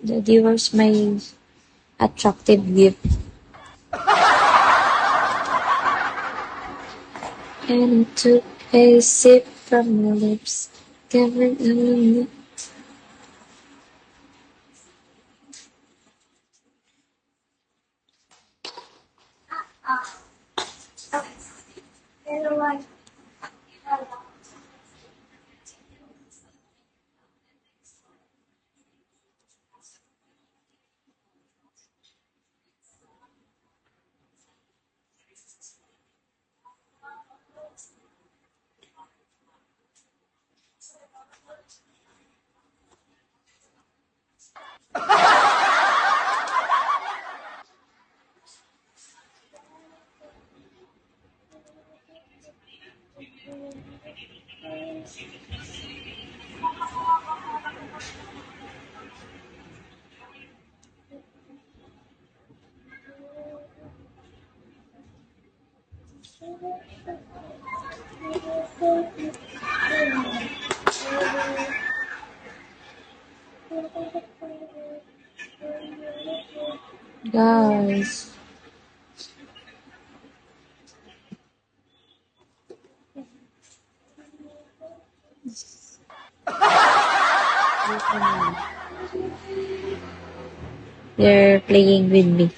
Daddy, where's my attractive gift? And I took a sip from your lips, covered in guys. They're playing with me.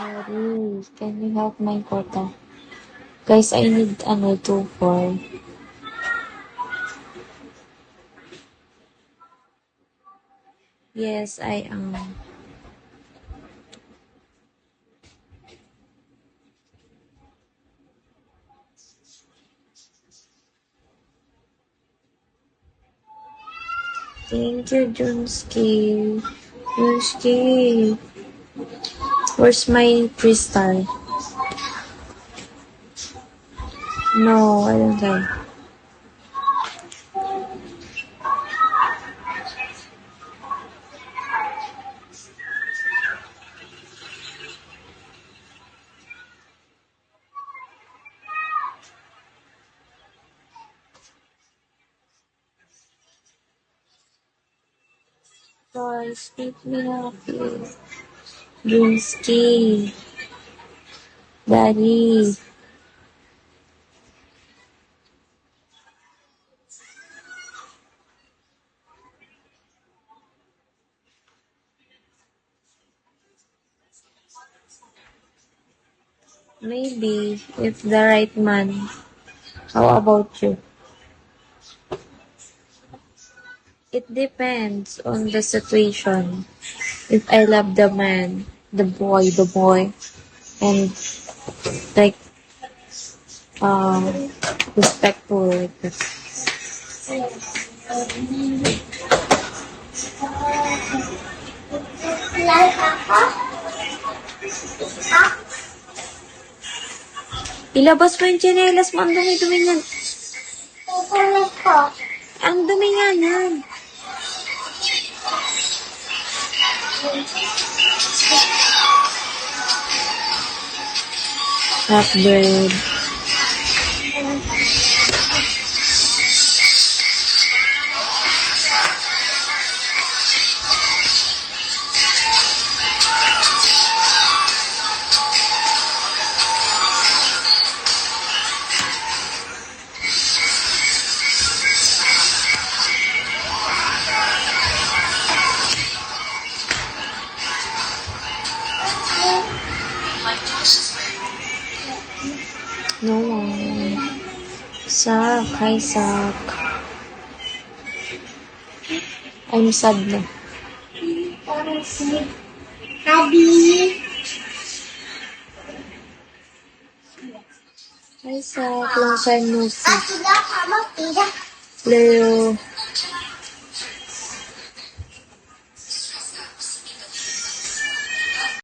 Daddy, can you help my quota? Guys, I need 2-4. Yes, I am. Thank you, Junski. Junski. Where's my crystal? No, I don't have. Guys, keep me happy. Junski. Daddy. Maybe, if the right man. How about you? It depends on the situation. If I love the man, the boy, and like, respectful like that. Ilabas mo yung tsinelas mo. Ang dumi-dumi niyan. Ang dumi nga yan. Half bread. No one. Sak, hi Sak. I'm sad na. Happy. Hi Sak, long time no see. Leo.